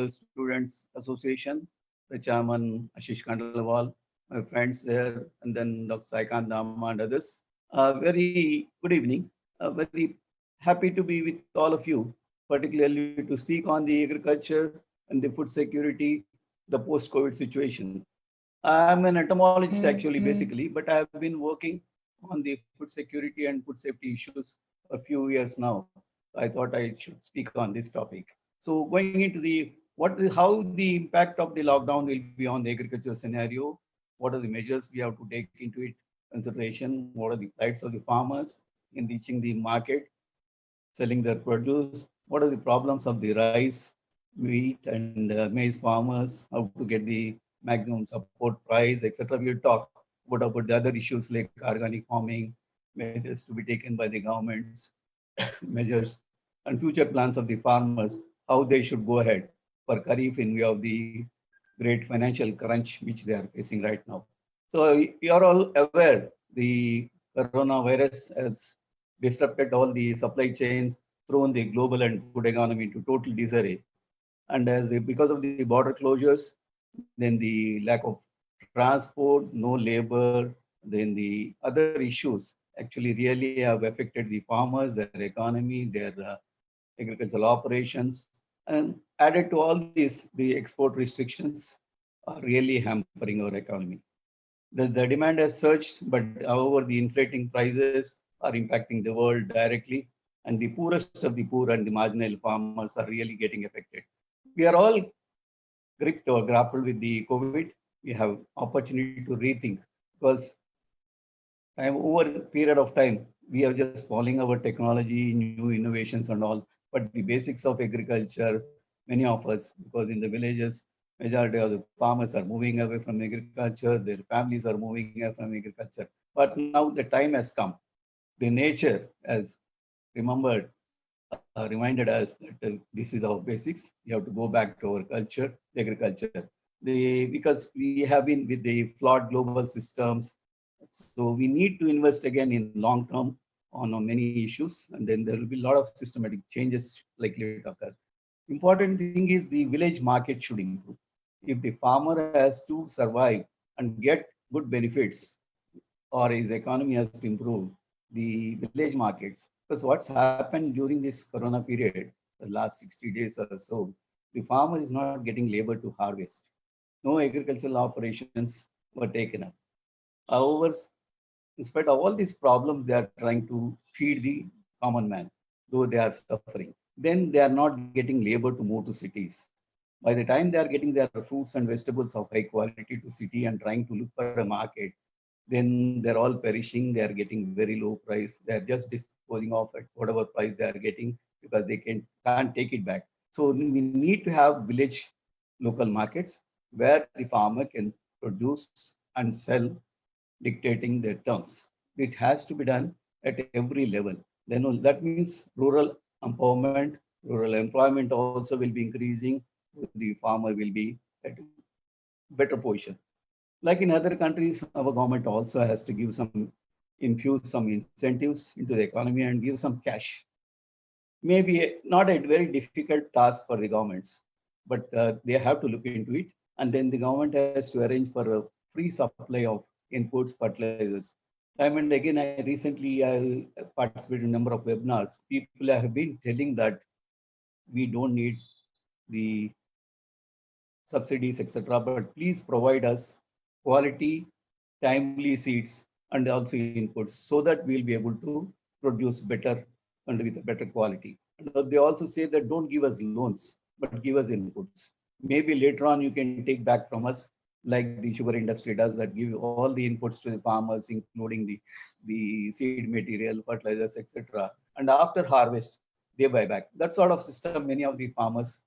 Students Association, the chairman Ashish Kandalwal, my friends there, and then Dr. Saikant Dama and others. Very good evening. Very happy to be with all of you, particularly to speak on the agriculture and the food security, the post-COVID situation. I'm an entomologist actually, basically, but I've been working on the food security and food safety issues a few years now. I thought I should speak on this topic. So going into the how the impact of the lockdown will be on the agriculture scenario, what are the measures we have to take into it consideration, what are the plights of the farmers in reaching the market, selling their produce, what are the problems of the rice, wheat, and maize farmers, how to get the maximum support price, etc. We'll talk about the other issues like organic farming, measures to be taken by the governments, measures, and future plans of the farmers, how they should go ahead for Kharif in view of the great financial crunch which they are facing right now. So you are all aware the coronavirus has disrupted all the supply chains, thrown the global and food economy into total disarray. And because of the border closures, then the lack of transport, no labor, then the other issues actually really have affected the farmers, their economy, their agricultural operations, and added to all this, the export restrictions are really hampering our economy. The demand has surged, but however, the inflating prices are impacting the world directly, and the poorest of the poor and the marginal farmers are really getting affected. We are all gripped or grappled with the COVID. We have opportunity to rethink because time over a period of time, we are just following our technology, new innovations and all. But the basics of agriculture, many of us, because in the villages, majority of the farmers are moving away from agriculture, their families are moving away from agriculture. But now the time has come. The nature has remembered, reminded us that this is our basics. We have to go back to our culture, agriculture. Because we have been with the flawed global systems, so we need to invest again in long term on many issues, and then there will be a lot of systematic changes likely to occur. Important thing is the village market should improve. If the farmer has to survive and get good benefits, or his economy has to improve, the village markets. Because what's happened during this Corona period, the last 60 days or so, the farmer is not getting labor to harvest. No agricultural operations were taken up. However, in spite of all these problems, they are trying to feed the common man, though they are suffering. Then they are not getting labor to move to cities. By the time they are getting their fruits and vegetables of high quality to city and trying to look for a market, then they're all perishing. They are getting very low price. They are just disposing of at whatever price they are getting because they can't take it back. So we need to have village local markets where the farmer can produce and sell dictating their terms. It has to be done at every level. Then that means rural empowerment, rural employment also will be increasing. The farmer will be at a better position. Like in other countries, our government also has to give some, infuse some incentives into the economy and give some cash. Maybe not a very difficult task for the governments, but they have to look into it. And then the government has to arrange for a free supply of inputs, fertilizers. Time and again, I participated in a number of webinars. People have been telling that we don't need the subsidies, etc. But please provide us quality, timely seeds and also inputs so that we'll be able to produce better and with a better quality. And they also say that don't give us loans, but give us inputs. Maybe later on you can take back from us, like the sugar industry does, that give all the inputs to the farmers, including the seed material, fertilizers, etc. And after harvest, they buy back. That sort of system, many of the farmers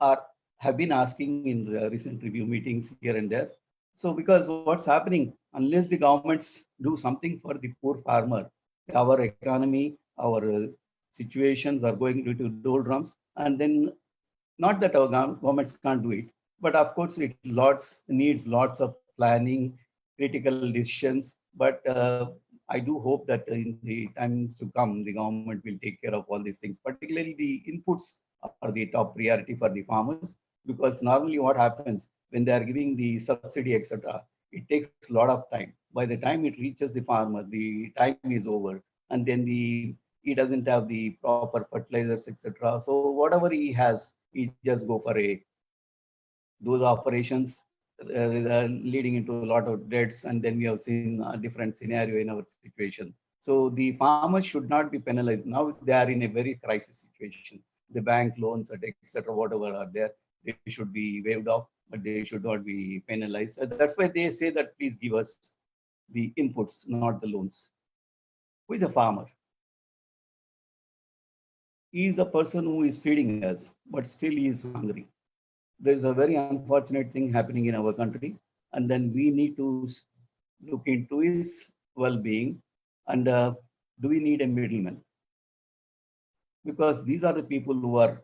are have been asking in recent review meetings here and there. So because what's happening, unless the governments do something for the poor farmer, our economy, our situations are going into doldrums. And then not that our governments can't do it, but of course it needs lots of planning, critical decisions. But I do hope that in the times to come, the government will take care of all these things. Particularly the inputs are the top priority for the farmers. because normally what happens when they are giving the subsidy, etc., it takes a lot of time. By the time it reaches the farmer, the time is over, and then he doesn't have the proper fertilizers, etc. So whatever he has, he just go for those operations, leading into a lot of debts, and then we have seen a different scenario in our situation. So the farmers should not be penalized. Now they are in a very crisis situation. The bank loans, etc., whatever are there, they should be waived off, but they should not be penalized. That's why they say that please give us the inputs, not the loans. Who is a farmer? He is the person who is feeding us, but still he is hungry. There's a very unfortunate thing happening in our country, and then we need to look into his well-being. And do we need a middleman? Because these are the people who are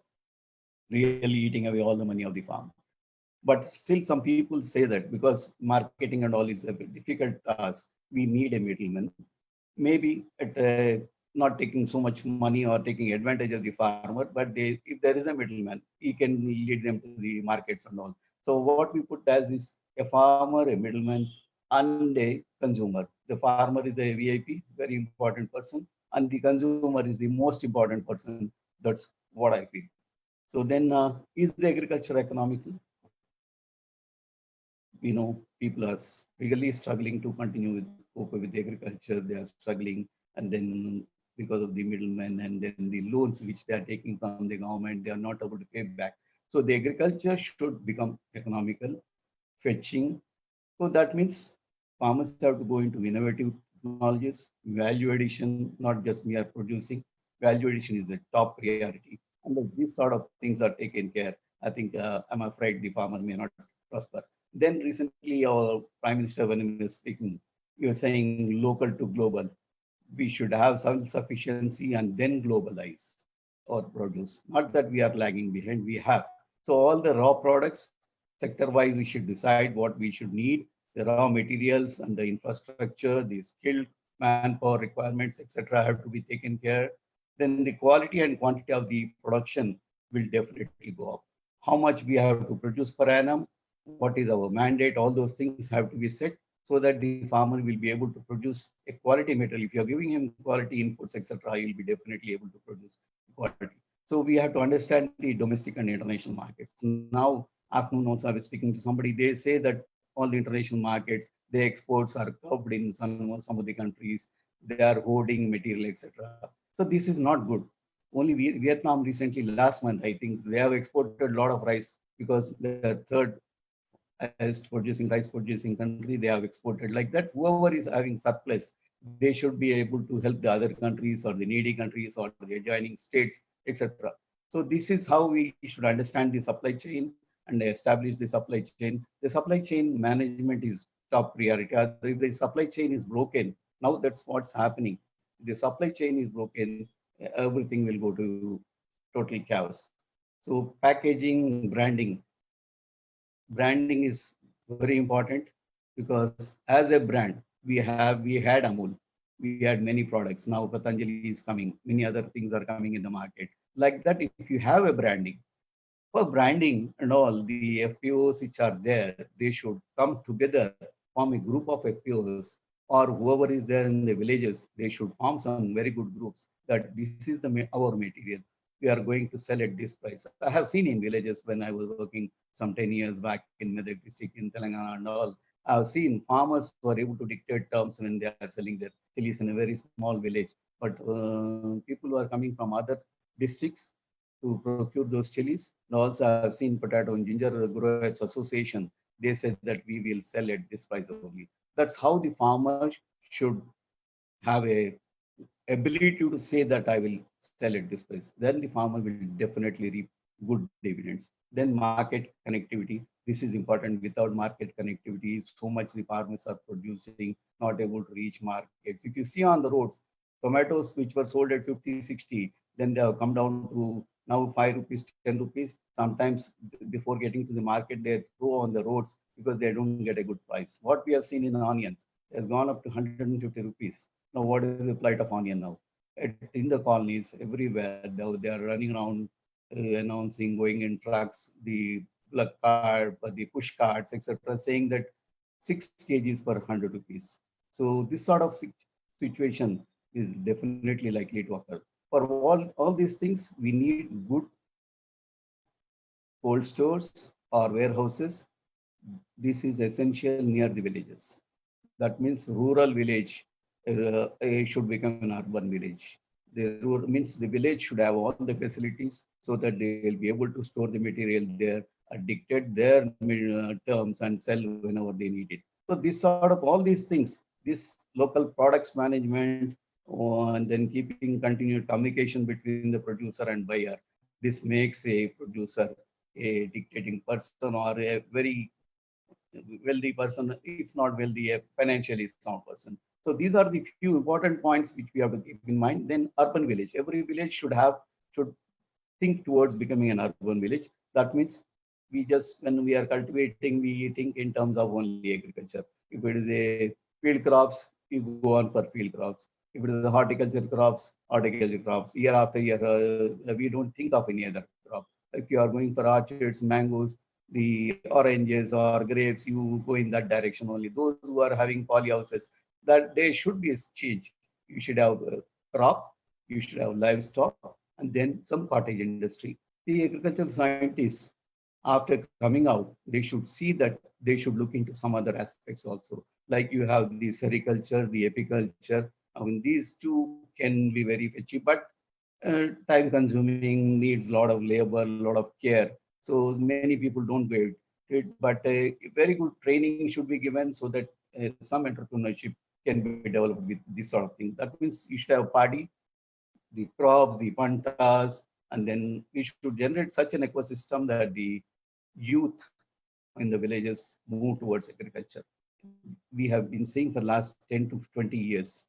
really eating away all the money of the farm. But still, some people say that because marketing and all is a very difficult task, we need a middleman. Maybe at not taking so much money or taking advantage of the farmer, but if there is a middleman, he can lead them to the markets and all. So what we put as is a farmer, a middleman, and a consumer. The farmer is a VIP, very important person, and the consumer is the most important person. That's what I feel. So then, is the agriculture economical? We know people are really struggling to continue with cope with agriculture. They are struggling, and then because of the middlemen and then the loans which they are taking from the government, they are not able to pay back. So the agriculture should become economical, fetching. So that means farmers have to go into innovative technologies, value addition, not just mere producing. Value addition is a top priority. And if these sort of things are taken care, I think I'm afraid the farmer may not prosper. Then recently, our Prime Minister, when he was speaking, he was saying local to global. We should have self-sufficiency and then globalize our produce. Not that we are lagging behind, we have. So all the raw products, sector-wise, we should decide what we should need, the raw materials and the infrastructure, the skilled manpower requirements, etc., have to be taken care. Then the quality and quantity of the production will definitely go up. How much we have to produce per annum, what is our mandate, all those things have to be set so that the farmer will be able to produce a quality material. If you're giving him quality inputs, etc., he'll be definitely able to produce quality. So we have to understand the domestic and international markets. Now, afternoon also I was speaking to somebody, they say that all the international markets, the exports are curbed in some of the countries. They are hoarding material, etc. So this is not good. Only Vietnam recently, last month, I think, they have exported a lot of rice because they're third highest producing rice producing country. They have exported like that. Whoever is having surplus, they should be able to help the other countries or the needy countries or the adjoining states, etc. So this is how we should understand the supply chain and establish the supply chain. The supply chain management is top priority. If the supply chain is broken, now that's what's happening. If the supply chain is broken, everything will go to total chaos. So packaging, branding is very important because as a brand, we had Amul, we had many products. Now Patanjali is coming, many other things are coming in the market. Like that, if you have a branding, for branding and all, the FPOs which are there, they should come together, form a group of FPOs, or whoever is there in the villages, they should form some very good groups that this is our material. We are going to sell at this price. I have seen in villages when I was working some 10 years back in Medak district in Telangana and all. I've seen farmers who are able to dictate terms when they are selling their chilies in a very small village. But people who are coming from other districts to procure those chilies. And also, I've seen potato and ginger growers association. They said that we will sell at this price only. That's how the farmer should have a ability to say that I will sell at this price. Then the farmer will definitely reap good dividends. Then market connectivity. This is important. Without market connectivity, so much the farmers are producing, not able to reach markets. If you see on the roads, tomatoes which were sold at 50, 60, then they have come down to now 5 rupees, 10 rupees. Sometimes before getting to the market, they throw on the roads because they don't get a good price. What we have seen in onions has gone up to 150 rupees. Now, what is the plight of onion now? In the colonies, everywhere, they are running around announcing, going in trucks. The plug card, for the push cards, etc., saying that 6 kgs per 100 rupees. So this sort of situation is definitely likely to occur. For all these things, we need good cold stores or warehouses. This is essential near the villages. That means rural village should become an urban village. The rural means the village should have all the facilities so that they will be able to store the material there, dictate their terms and sell whenever they need it. So this sort of all these things, this local products management, and then keeping continued communication between the producer and buyer. This makes a producer a dictating person or a very wealthy person, if not wealthy, a financially sound person. So these are the few important points which we have to keep in mind. Then urban village. Every village should think towards becoming an urban village. That means we just when we are cultivating, we think in terms of only agriculture. If it is a field crops, you go on for field crops. If it is a horticulture crops, horticulture crops. Year after year, we don't think of any other crop. If you are going for orchards, mangoes, the oranges or grapes, you go in that direction only. Those who are having polyhouses, that there should be a change. You should have a crop, you should have livestock, and then some cottage industry. The agricultural scientists, after coming out, they should see that they should look into some other aspects also. Like you have the sericulture, the apiculture. I mean, these two can be very fetchy, but time consuming, needs a lot of labor, a lot of care. So many people don't do it. But very good training should be given so that some entrepreneurship can be developed with this sort of thing. That means you should have party, the crops, the pantas, and then we should generate such an ecosystem that the youth in the villages move towards agriculture. We have been seeing for last 10 to 20 years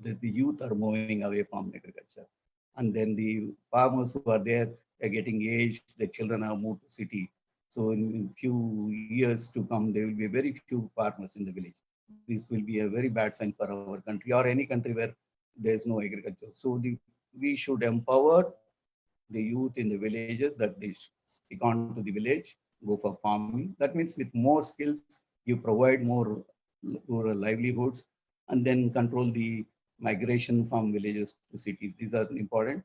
that the youth are moving away from agriculture. And then the farmers who are there are getting aged, the children have moved to city. So in few years to come, there will be very few farmers in the village. This will be a very bad sign for our country or any country where there is no agriculture. So we should empower the youth in the villages that they stick on to the village, go for farming. That means with more skills, you provide more rural livelihoods and then control the migration from villages to cities. These are important.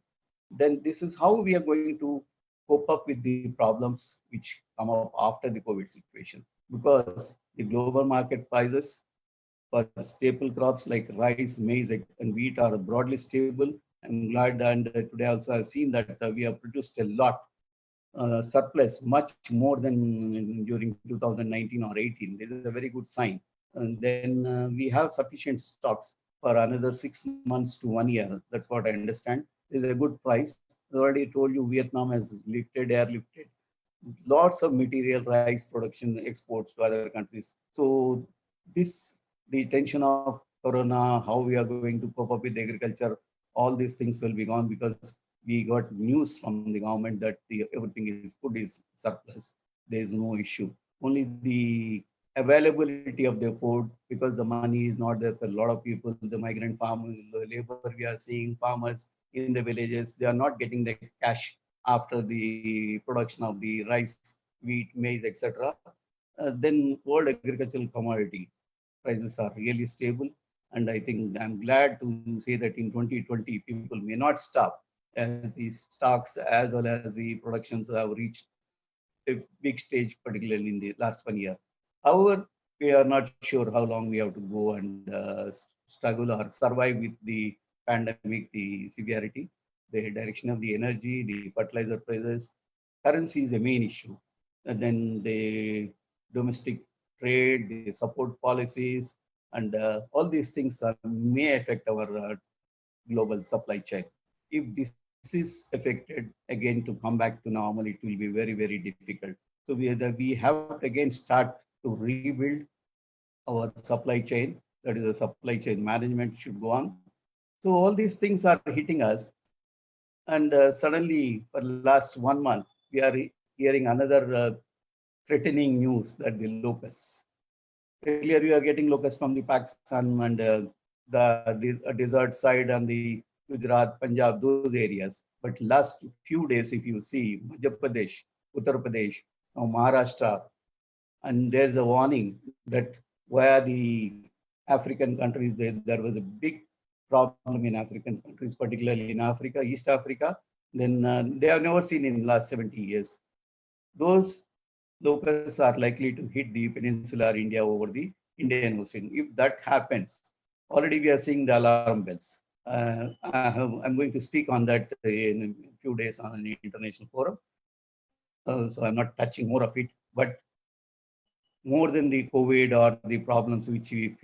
Then this is how we are going to cope up with the problems which come up after the COVID situation. Because the global market prices for staple crops like rice, maize, and wheat are broadly stable. I'm glad and today also I've seen that we have produced a lot surplus, much more than during 2019 or 18. This is a very good sign. And then we have sufficient stocks for another 6 months to 1 year. That's what I understand. Is a good price. I already told you Vietnam has lifted, airlifted lots of material, rice production, exports to other countries. So this, the tension of Corona, how we are going to cope up with agriculture, all these things will be gone because we got news from the government that everything is food is surplus. There is no issue. Only the availability of the food because the money is not there for a lot of people. The migrant farmers, the labor we are seeing, farmers in the villages, they are not getting the cash after the production of the rice, wheat, maize, etc. Then world agricultural commodity prices are really stable. And I think I'm glad to say that in 2020, people may not stop as the stocks as well as the productions have reached a big stage, particularly in the last 1 year. However, we are not sure how long we have to go and struggle or survive with the pandemic, the severity, the direction of the energy, the fertilizer prices. Currency is a main issue. And then the domestic trade, the support policies, and all these things may affect our global supply chain. If this is affected, again to come back to normal, it will be very, very difficult. So we have to again start to rebuild our supply chain. That is, the supply chain management should go on. So all these things are hitting us. And suddenly, for the last 1 month, we are hearing another threatening news that the locusts. Earlier, we are getting locusts from the Pakistan and the desert side and the Gujarat, Punjab, those areas. But last few days, if you see Madhya Pradesh, Uttar Pradesh, Maharashtra, and there's a warning that where the African countries, there was a big problem in African countries, particularly in Africa, East Africa, then they have never seen in the last 70 years. Those locusts are likely to hit the peninsular India over the Indian Ocean. If that happens, already we are seeing the alarm bells. I'm going to speak on that in a few days on an international forum. So I'm not touching more of it, but more than the COVID or the problems which we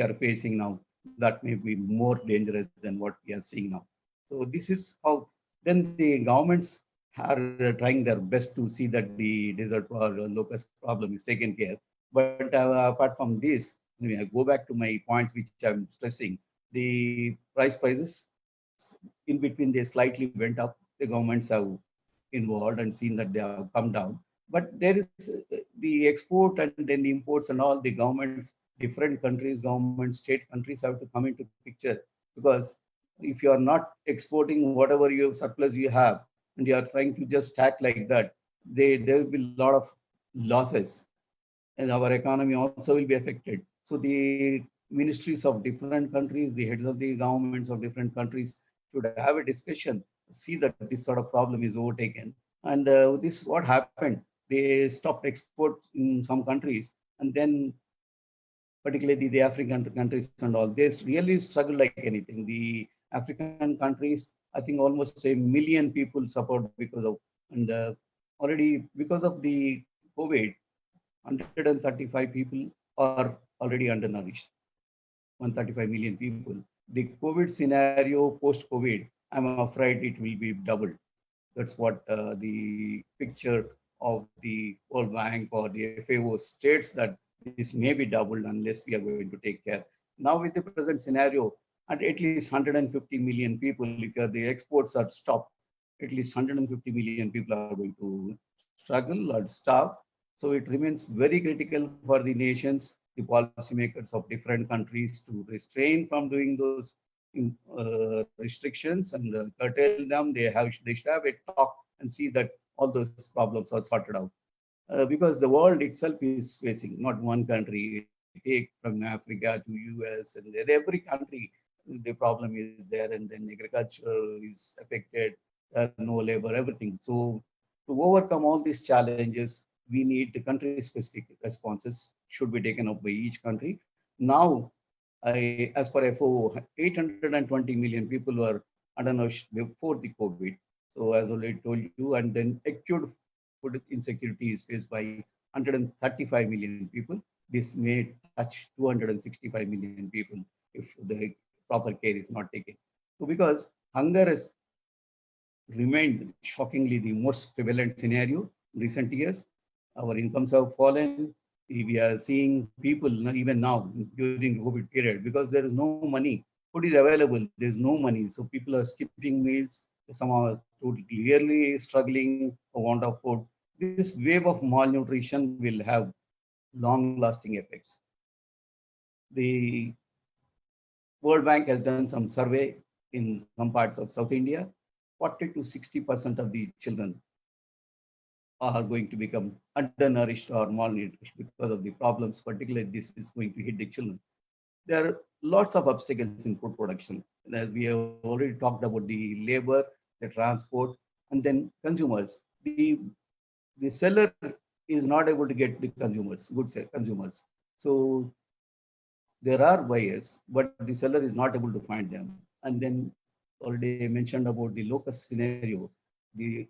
are facing now, that may be more dangerous than what we are seeing now. So this is how then the governments are trying their best to see that the desert or locust problem is taken care. But apart from this, I go back to my points which I'm stressing. The prices in between they slightly went up. The governments have involved and seen that they have come down. But there is the export and then the imports and all the governments, different countries, governments, state countries have to come into picture, because if you are not exporting whatever you surplus you have and you are trying to just stack like that, there will be a lot of losses and our economy also will be affected. So the ministries of different countries, the heads of the governments of different countries should have a discussion, see that this sort of problem is overtaken. And this what happened. They stopped export in some countries, and then particularly the African countries and all, they really struggle like anything. The African countries, I think almost 1 million people suffered because of, and already because of the COVID, 135 people are already undernourished. 135 million people. The COVID scenario post COVID, I'm afraid it will be doubled. That's what the picture of the World Bank or the FAO states, that this may be doubled unless we are going to take care. Now, with the present scenario, at least 150 million people, if the exports are stopped, at least 150 million people are going to struggle or starve. So it remains very critical for the nations, the policymakers of different countries to restrain from doing those restrictions and curtail them. They should have a talk and see that all those problems are sorted out. Because the world itself is facing, not one country. Take from Africa to US, and then every country, the problem is there, and then agriculture is affected, no labor, everything. So to overcome all these challenges, we need the country-specific responses should be taken up by each country. Now, as per FAO, 820 million people were undernourished before the COVID. So as already told you, and then acute food insecurity is faced by 135 million people. This may touch 265 million people if the proper care is not taken. So because hunger has remained shockingly the most prevalent scenario in recent years, our incomes have fallen. We are seeing people even now during the COVID period, because there is no money. Food is available, there is no money. So people are skipping meals. Some are clearly struggling for want of food. This wave of malnutrition will have long-lasting effects. The World Bank has done some survey in some parts of South India. 40 to 60% of the children are going to become undernourished or malnourished because of the problems, particularly this is going to hit the children. There are lots of obstacles in food production. As we have already talked about the labor, the transport, and then consumers. The seller is not able to get the consumers, consumers. So there are buyers, but the seller is not able to find them. And then already mentioned about the locust scenario. The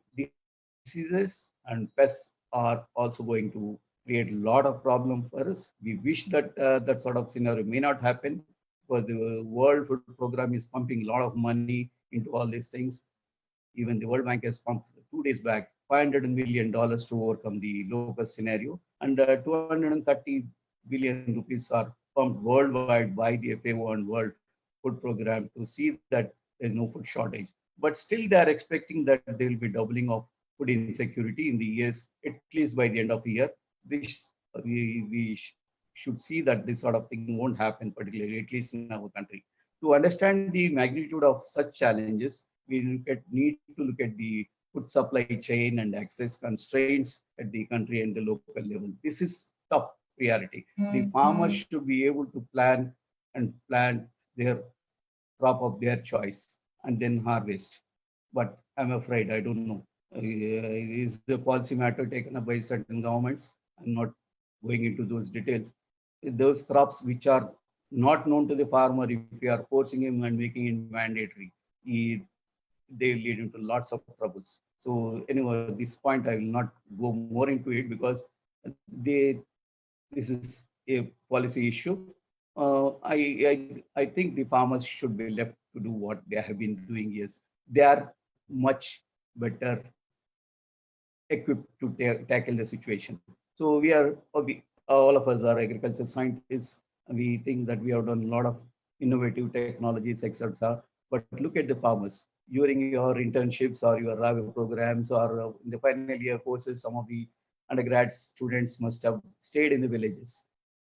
diseases and pests are also going to create a lot of problem for us. We wish that that sort of scenario may not happen, because the World Food Program is pumping a lot of money into all these things. Even the World Bank has pumped 2 days back $500 million to overcome the locust scenario, and 230 billion rupees are pumped worldwide by the FAO and World Food Program to see that there is no food shortage. But still, they are expecting that there will be doubling of food insecurity in the years, at least by the end of the year. This we should see that this sort of thing won't happen, particularly at least in our country. To understand the magnitude of such challenges, we need to look at the food supply chain and access constraints at the country and the local level. This is top priority. The farmers should be able to plan and plant their crop of their choice and then harvest. But I'm afraid I don't know. Is the policy matter taken up by certain governments? I'm not going into those details. Those crops which are not known to the farmer, if you are forcing him and making it mandatory, he, they lead into lots of troubles. So anyway, at this point I will not go more into it because they this is a policy issue. I think the farmers should be left to do what they have been doing. Yes, they are much better equipped to tackle the situation. So we are, all of us are agriculture scientists. We think that we have done a lot of innovative technologies, etc. But look at the farmers. During your internships or your RAVE programs or in the final year courses, some of the undergrad students must have stayed in the villages.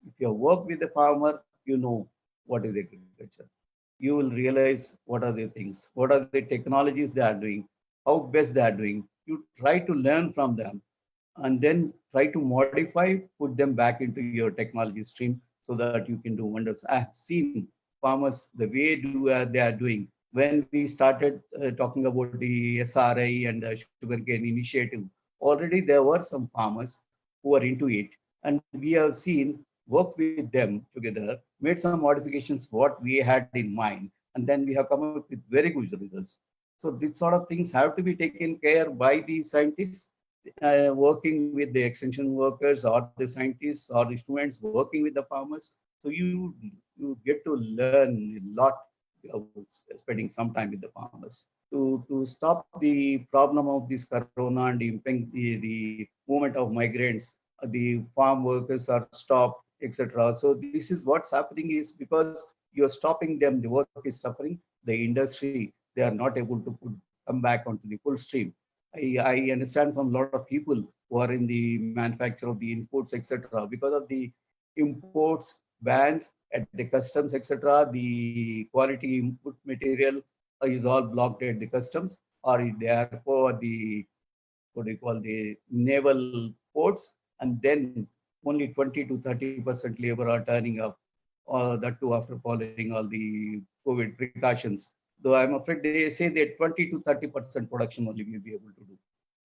If you work with the farmer, you know what is agriculture. You will realize what are the things, what are the technologies they are doing, how best they are doing. You try to learn from them and then try to modify, put them back into your technology stream so that you can do wonders. I have seen farmers the way they are doing. When we started talking about the SRI and the sugarcane initiative, already there were some farmers who are into it, and we have seen work with them together, made some modifications what we had in mind, and then we have come up with very good results. So these sort of things have to be taken care by the scientists working with the extension workers or the scientists or the students working with the farmers. So you get to learn a lot spending some time with the farmers to stop the problem of this corona and impeding the movement of migrants. The farm workers are stopped, etc. So this is what's happening is because you're stopping them, the work is suffering. The industry, they are not able to come back onto the full stream. I understand from a lot of people who are in the manufacture of the imports, etc. Because of the imports bans at the customs, etc. The quality input material is all blocked at the customs, or therefore the what do you call the naval ports, and then only 20 to 30% labor are turning up, that too after following all the COVID precautions. Though I'm afraid they say that 20 to 30% production only we'll be able to do.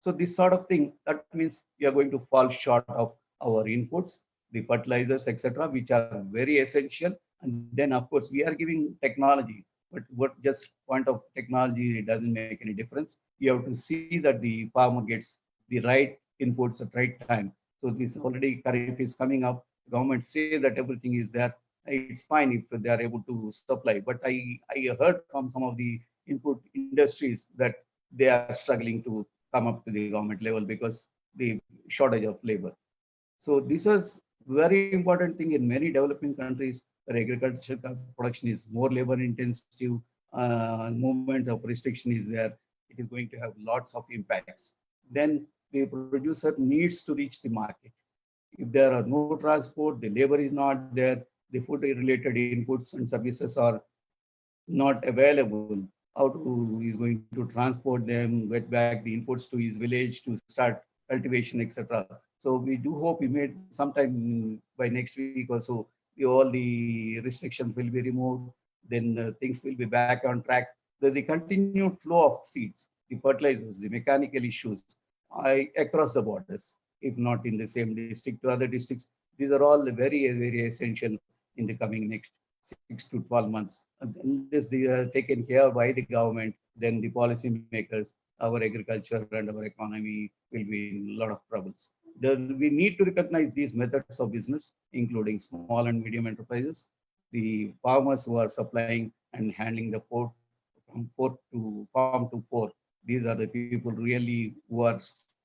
So this sort of thing, that means we are going to fall short of our inputs, the fertilizers, etc., which are very essential. And then, of course, we are giving technology, but what just point of technology, it doesn't make any difference. You have to see that the farmer gets the right inputs at right time. So this already Kharif is coming up. Government say that everything is there. It's fine if they are able to supply. But I heard from some of the input industries that they are struggling to come up to the government level because the shortage of labor. So this is very important thing in many developing countries where agricultural production is more labor intensive, movement of restriction is there. It is going to have lots of impacts. Then the producer needs to reach the market. If there are no transport, the labor is not there, the food related inputs and services are not available. How to he's going to transport them, get back the inputs to his village to start cultivation, etc. So we do hope we made sometime by next week or so, all the restrictions will be removed. Then things will be back on track. The continued flow of seeds, the fertilizers, the mechanical issues across the borders, if not in the same district to other districts, these are all very essential in the coming next 6 to 12 months. Unless they are taken care by the government, then the policymakers, our agriculture and our economy will be in a lot of troubles. We need to recognize these methods of business, including small and medium enterprises, the farmers who are supplying and handling the port from port to farm to fork. These are the people really who are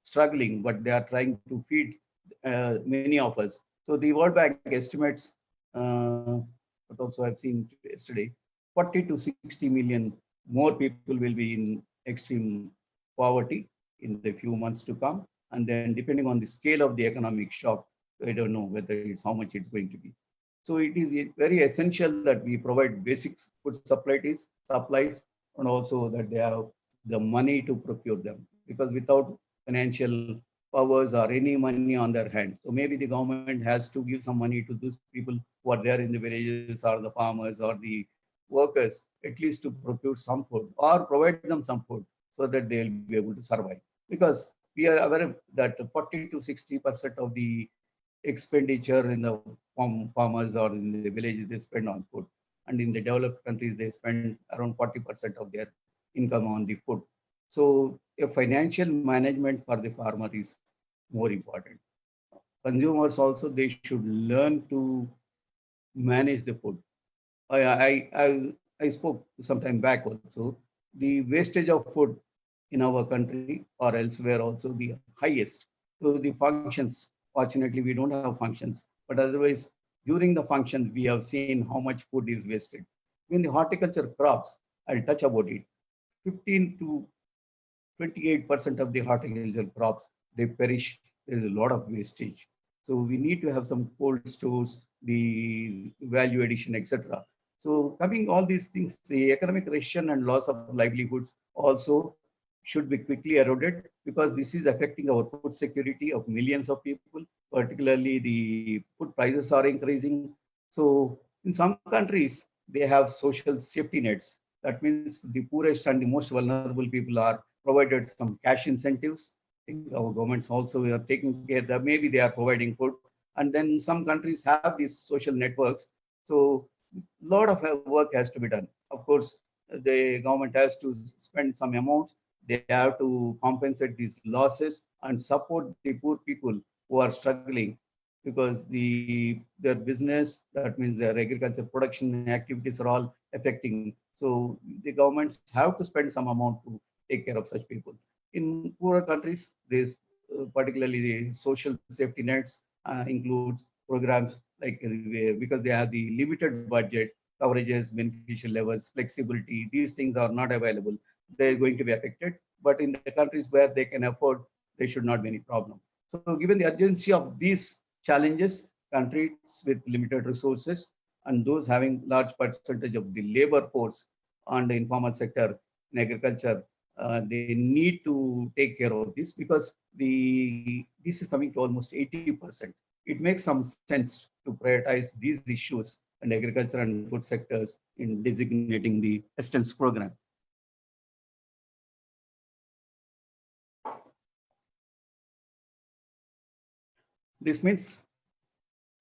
struggling, but they are trying to feed many of us. So the World Bank estimates, but also I've seen yesterday, 40 to 60 million more people will be in extreme poverty in the few months to come. And then depending on the scale of the economic shock, I don't know whether it's how much it's going to be. So it is very essential that we provide basic food supplies, and also that they have the money to procure them. because without financial powers or any money on their hand. So maybe the government has to give some money to those people who are there in the villages or the farmers or the workers, at least to procure some food or provide them some food so that they'll be able to survive. Because we are aware that 40 to 60% of the expenditure in the farmers or in the villages they spend on food, and in the developed countries they spend around 40% of their income on the food. So a financial management for the farmer is more important. Consumers also, they should learn to manage the food. I spoke some time back also. The wastage of food in our country or elsewhere also the highest. So the functions, fortunately, we don't have functions, but otherwise during the functions we have seen how much food is wasted. In the horticulture crops, I'll touch about it. 15 to 28% of the horticultural crops they perish. There is a lot of wastage. So we need to have some cold stores, the value addition, etc. So coming all these things, the economic recession and loss of livelihoods also should be quickly eroded, because this is affecting our food security of millions of people. Particularly, the food prices are increasing. So in some countries, they have social safety nets. That means the poorest and the most vulnerable people are provided some cash incentives. I think our governments also are taking care that maybe they are providing food. And then some countries have these social networks. So a lot of work has to be done. Of course, the government has to spend some amount. They have to compensate these losses and support the poor people who are struggling, because their business, that means their agriculture production activities are all affecting. So the governments have to spend some amount to take care of such people. In poorer countries, this particularly the social safety nets includes programs like because they have the limited budget, coverages, beneficial levels, flexibility. These things are not available. They're going to be affected. But in the countries where they can afford, there should not be any problem. So, given the urgency of these challenges, countries with limited resources and those having large percentage of the labor force on the informal sector in agriculture, they need to take care of this, because this is coming to almost 80%. It makes some sense to prioritize these issues and agriculture and food sectors in designating the assistance program. This means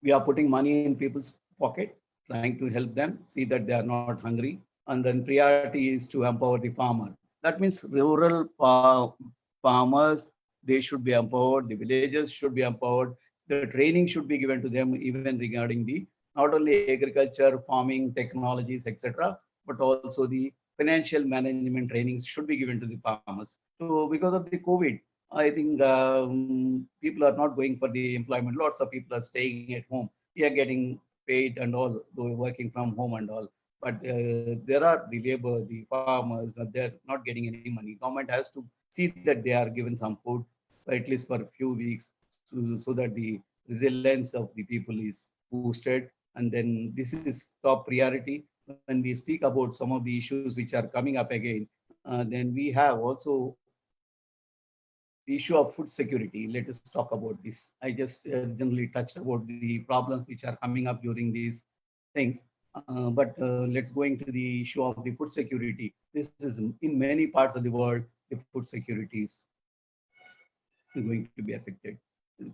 we are putting money in people's pocket, trying to help them see that they are not hungry. And then priority is to empower the farmer. That means rural farmers, they should be empowered. The villagers should be empowered. The training should be given to them, even regarding the not only agriculture, farming, technologies, etc., but also the financial management trainings should be given to the farmers. So because of the COVID, I think people are not going for the employment. Lots of people are staying at home. We are getting paid and all, though working from home and all. But there are the labor, the farmers, they're not getting any money. Government has to see that they are given some food, at least for a few weeks, so that the resilience of the people is boosted. And then this is top priority. When we speak about some of the issues which are coming up again, then we have also the issue of food security. Let us talk about this. I just generally touched about the problems which are coming up during these things. But let's go into the issue of the food security. This is in many parts of the world, the food security is going to be affected.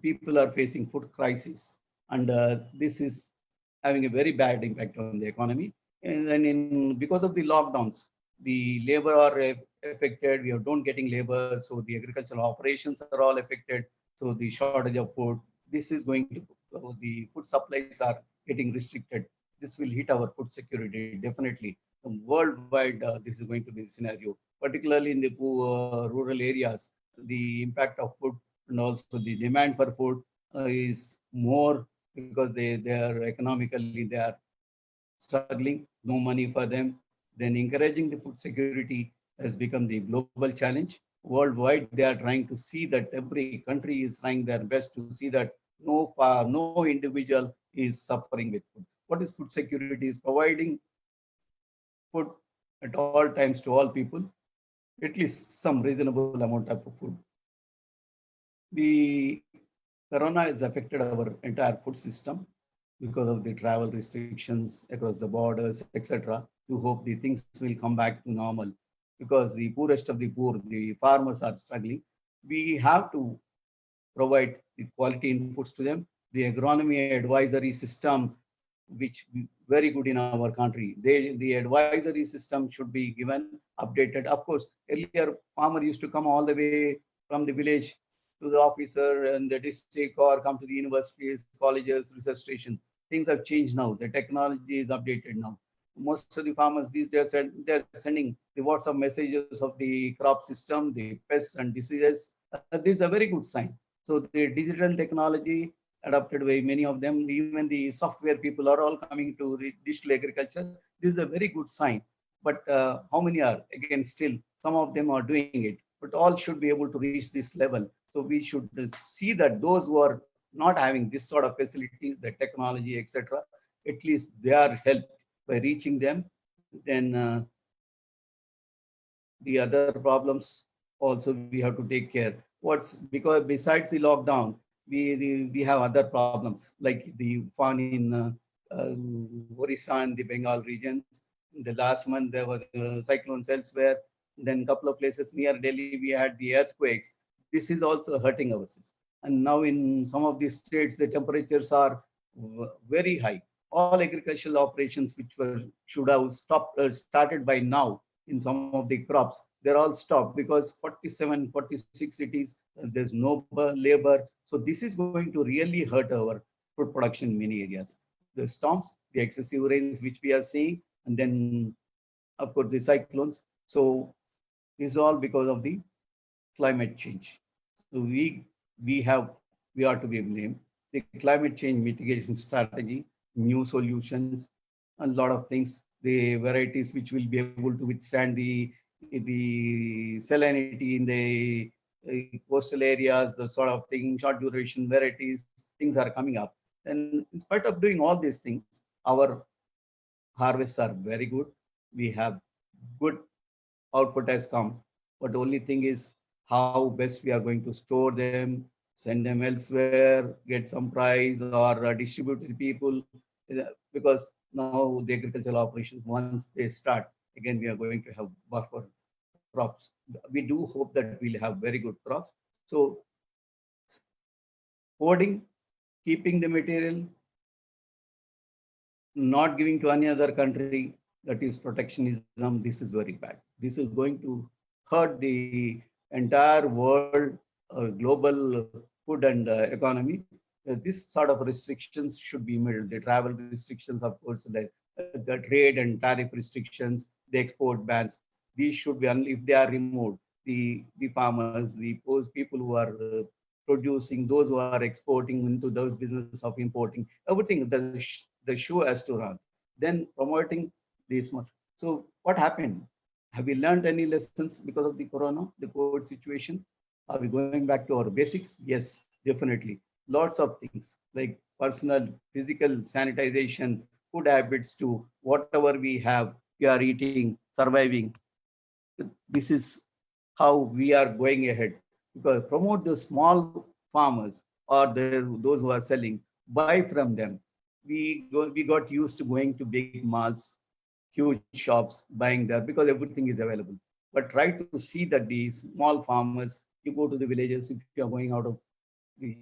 People are facing food crisis, and this is having a very bad impact on the economy. And then, because of the lockdowns, the labor are affected. We don't getting labor, so the agricultural operations are all affected. So the shortage of food. This is going to so the food supplies are getting restricted. This will hit our food security definitely. Worldwide, this is going to be the scenario, particularly in the rural areas. The impact of food and also the demand for food is more, because they are economically they are struggling, no money for them. Then encouraging the food security has become the global challenge. Worldwide, they are trying to see that every country is trying their best to see that no individual is suffering with food. What is food security? Is providing food at all times to all people, at least some reasonable amount of food. The corona has affected our entire food system because of the travel restrictions across the borders, etc. We hope the things will come back to normal because the poorest of the poor, the farmers are struggling. We have to provide the quality inputs to them. The agronomy advisory system, which very good in our country. The advisory system should be given updated. Of course, earlier farmer used to come all the way from the village to the officer and the district or come to the universities, colleges, research stations. Things have changed now. The technology is updated now. Most of the farmers these days they're sending the WhatsApp messages of the crop system, the pests and diseases. This is a very good sign. So the digital technology adopted by many of them, even the software people are all coming to digital agriculture. This is a very good sign. But how many are? Again, still, some of them are doing it, but all should be able to reach this level. So we should see that those who are not having this sort of facilities, the technology, etc., at least they are helped by reaching them. Then the other problems also we have to take care. What's because besides the lockdown, we have other problems like the fan in Orissa and the Bengal regions. In the last month there were cyclones elsewhere. Then a couple of places near Delhi we had the earthquakes. This is also hurting our system. And now in some of these states the temperatures are very high. All agricultural operations which were should have started by now in some of the crops, they're all stopped because 47, 46 cities, there's no labor. So this is going to really hurt our food production in many areas. The storms, the excessive rains which we are seeing, and then of course the cyclones. So this is all because of the climate change. So we are to be blamed. The climate change mitigation strategy, new solutions, a lot of things, the varieties which will be able to withstand the salinity in the coastal areas, the sort of thing, short duration varieties, things are coming up. And in spite of doing all these things, our harvests are very good. We have good output has come. But the only thing is how best we are going to store them, send them elsewhere, get some price or distribute to the people. Because now the agricultural operations, once they start, again, we are going to have buffer crops. We do hope that we'll have very good crops. So hoarding, keeping the material, not giving to any other country, that is protectionism. This is very bad. This is going to hurt the entire world, global food and economy. This sort of restrictions should be made. The travel restrictions, of course, the trade and tariff restrictions, the export bans. These should be, if they are removed, the farmers, the those people who are producing, those who are exporting into those businesses of importing, everything, the shoe has to run. Then promoting this much. So what happened? Have we learned any lessons because of the corona, the COVID situation? Are we going back to our basics? Yes, definitely. Lots of things like personal, physical sanitization, food habits to whatever we have, we are eating, surviving. This is how we are going ahead because promote the small farmers or those who are selling, buy from them. We got used to going to big malls, huge shops, buying there because everything is available. But try to see that the small farmers, you go to the villages, if you are going out of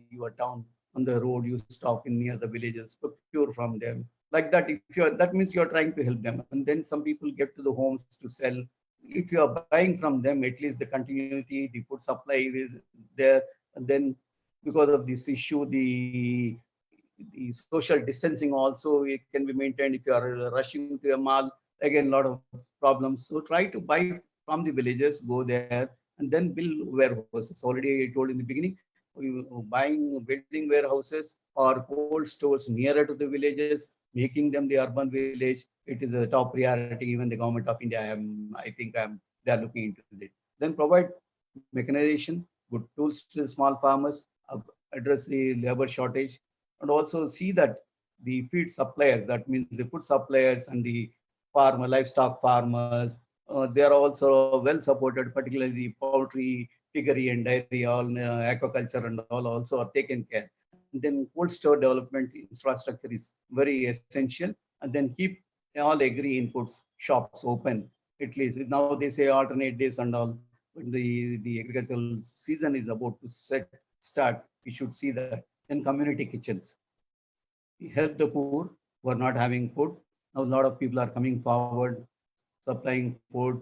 your town on the road, you stop in near the villages, procure from them. Like that, if you're that means you're trying to help them. And then some people get to the homes to sell. If you are buying from them, at least the continuity, the food supply is there. And then because of this issue, the social distancing also it can be maintained. If you are rushing to a mall, again a lot of problems. So try to buy from the villages, go there, and then build warehouses. Already I told in the beginning, building warehouses or cold stores nearer to the villages, making them the urban village. It is a top priority. Even the government of India, I think they are looking into it. Then provide mechanization, good tools to the small farmers, address the labor shortage, and also see that the feed suppliers, that means the food suppliers and the livestock farmers, they are also well supported, particularly the poultry, piggery and dairy, all aquaculture and all also are taken care. And then cold store development infrastructure is very essential. And then keep all agri inputs shops open. At least now they say alternate days and all. When the agricultural season is about to start, we should see that. Then community kitchens help the poor who are not having food. Now a lot of people are coming forward, supplying food,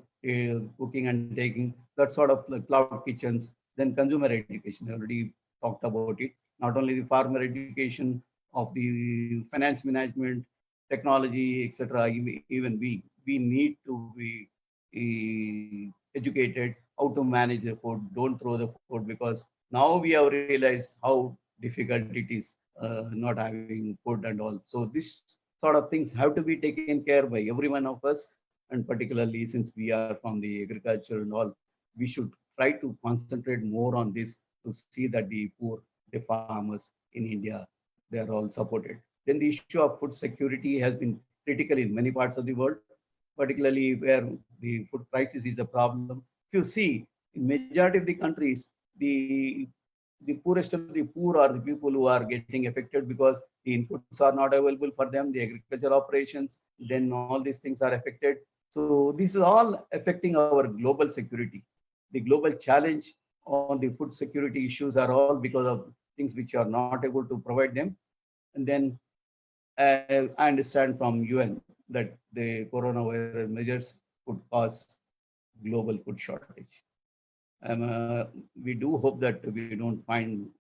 cooking and taking that sort of like cloud kitchens. Then consumer education, I already talked about it. Not only the farmer education of the finance management, technology, etc. Even we need to be educated how to manage the food. Don't throw the food, because now we have realized how difficult it is not having food and all. So this sort of things have to be taken care by every one of us, and particularly since we are from the agriculture and all, we should try to concentrate more on this to see that the poor, the farmers in India, they are all supported. Then the issue of food security has been critical in many parts of the world, particularly where the food crisis is a problem. If you see, in majority of the countries, the poorest of the poor are the people who are getting affected because the inputs are not available for them, the agriculture operations, then all these things are affected. So this is all affecting our global security. The global challenge on the food security issues are all because of things which are not able to provide them. And then I understand from UN that the coronavirus measures could cause global food shortage. We do hope that we don't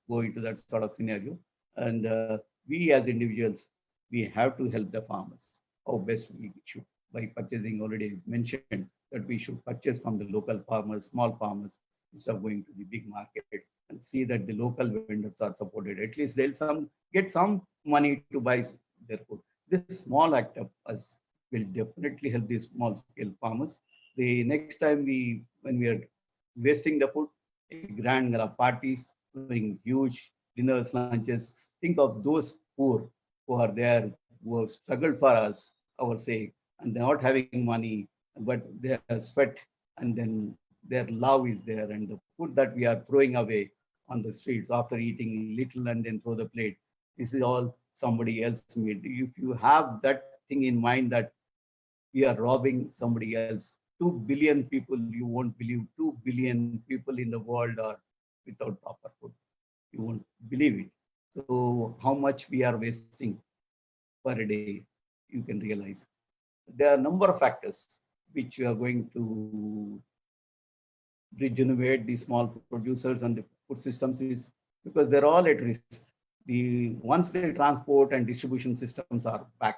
go into that sort of scenario. And we as individuals, we have to help the farmers. How best we should, by purchasing, already mentioned that we should purchase from the local farmers, small farmers, instead of going to the big markets, and see that the local vendors are supported. At least they'll get some money to buy their food. This small act of us will definitely help these small scale farmers. The next time when we are wasting the food, a grand gala parties, doing huge dinners, lunches. Think of those poor who are there, who have struggled for us, our sake, and they're not having money, but their sweat and then their love is there, and the food that we are throwing away on the streets after eating little and then throw the plate. This is all somebody else made. If you have that thing in mind that we are robbing somebody else. 2 billion people, you won't believe 2 billion people in the world are without proper food. You won't believe it. So how much we are wasting per day, you can realize. There are a number of factors which are going to regenerate the small producers and the food systems is because they're all at risk. Once the transport and distribution systems are back.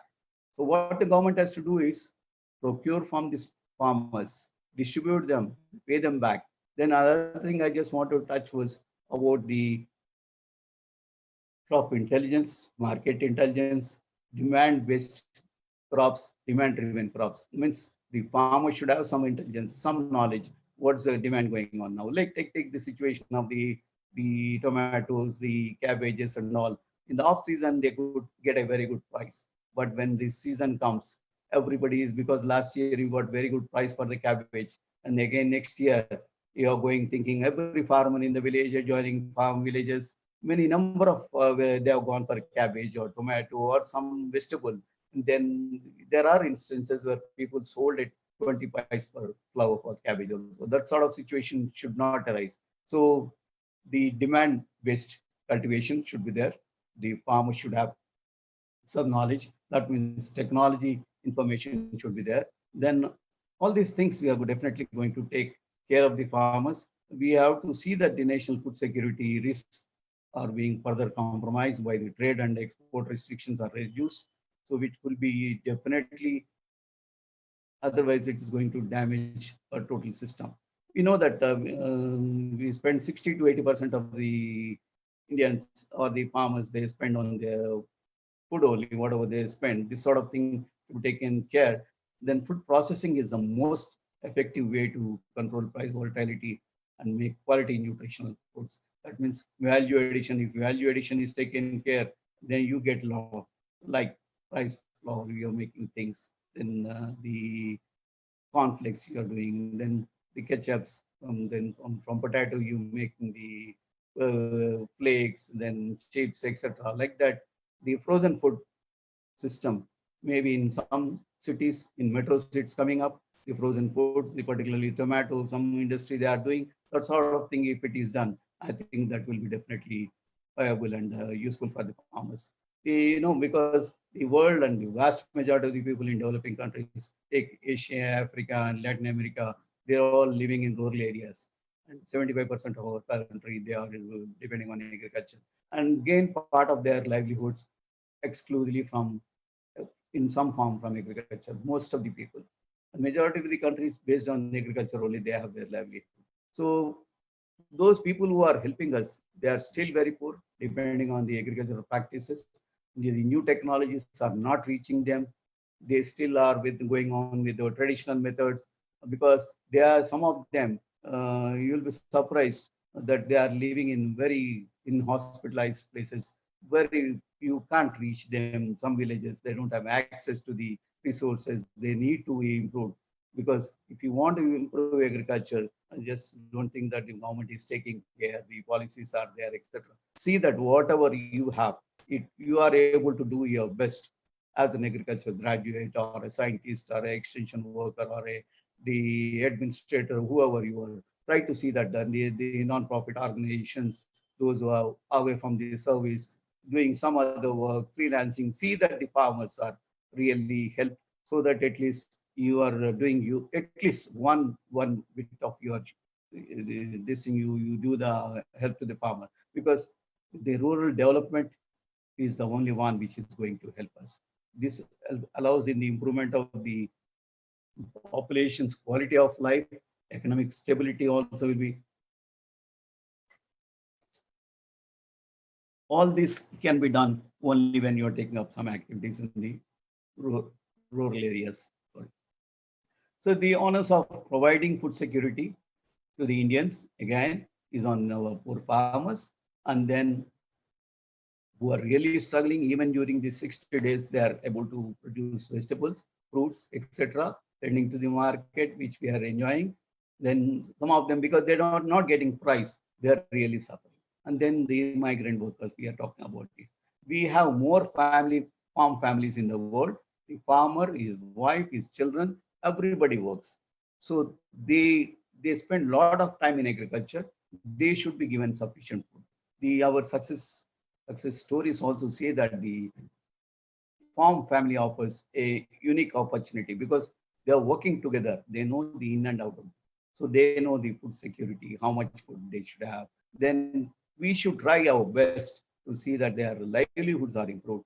So what the government has to do is procure from these farmers, distribute them, pay them back. Then another thing I just want to touch was about the crop intelligence, market intelligence, demand-based crops, demand-driven crops. It means the farmer should have some intelligence, some knowledge. What's the demand going on now? Like take the situation of the tomatoes, the cabbages, and all. In the off season, they could get a very good price. But when the season comes, everybody is, because last year you got very good price for the cabbage, and again next year you are going thinking every farmer in the village are joining farm villages. Many number of where they have gone for cabbage or tomato or some vegetable. And then there are instances where people sold it 20 pies per flower for cabbage also. That sort of situation should not arise. So the demand-based cultivation should be there. The farmer should have some knowledge. That means technology, information should be there. Then all these things we are definitely going to take care of the farmers. We have to see that the national food security risks are being further compromised by the trade and export restrictions are reduced. So which will be definitely, otherwise it is going to damage our total system. We know that we spend 60 to 80% of the Indians or the farmers, they spend on their food only, whatever they spend. This sort of thing to be taken care. Then food processing is the most effective way to control price volatility and make quality nutritional foods. That means value addition. If value addition is taken care, then you get law, like price law. You're making things. Then the cornflakes you are doing, then the ketchups, then from potato you making the flakes, then chips, etc. Like that, the frozen food system, maybe in some cities, in metro cities coming up, the frozen foods, the particularly tomato, some industry they are doing that sort of thing. If it is done, I think that will be definitely viable and useful for the farmers. Because the world and the vast majority of the people in developing countries, take Asia, Africa, and Latin America, they're all living in rural areas. And 75% of our country, they are depending on agriculture and gain part of their livelihoods exclusively from in some form from agriculture. Most of the people, the majority of the countries based on agriculture only, they have their livelihood. So those people who are helping us, they are still very poor, depending on the agricultural practices. The new technologies are not reaching them. They still are with going on with the traditional methods because they are some of them. You'll be surprised that they are living in very in hospitalized places. Very you can't reach them. Some villages they don't have access to the resources. They need to be improved because if you want to improve agriculture, I just don't think that the government is taking care, the policies are there, etc. See that whatever you have, you are able to do your best as an agriculture graduate or a scientist or an extension worker or the administrator, whoever you are, try to see that the non-profit organizations, those who are away from the service, doing some other work, freelancing, see that the farmers are really helped so that at least you are doing you at least one bit of your this thing you do the help to the farmer because the rural development is the only one which is going to help us. This allows in the improvement of the population's quality of life, economic stability also will be. All this can be done only when you're taking up some activities in the rural areas. Sorry. So the onus of providing food security to the Indians again is on our poor farmers, and then who are really struggling even during these 60 days, they are able to produce vegetables, fruits, etc., sending to the market, which we are enjoying. Then some of them, because they are not getting price, they are really suffering. And then the migrant workers, we are talking about it. We have more farm families in the world. The farmer, his wife, his children, everybody works. So they spend a lot of time in agriculture. They should be given sufficient food. Our success stories also say that the farm family offers a unique opportunity because they are working together. They know the in and out of it. So they know the food security, how much food they should have. Then we should try our best to see that their livelihoods are improved.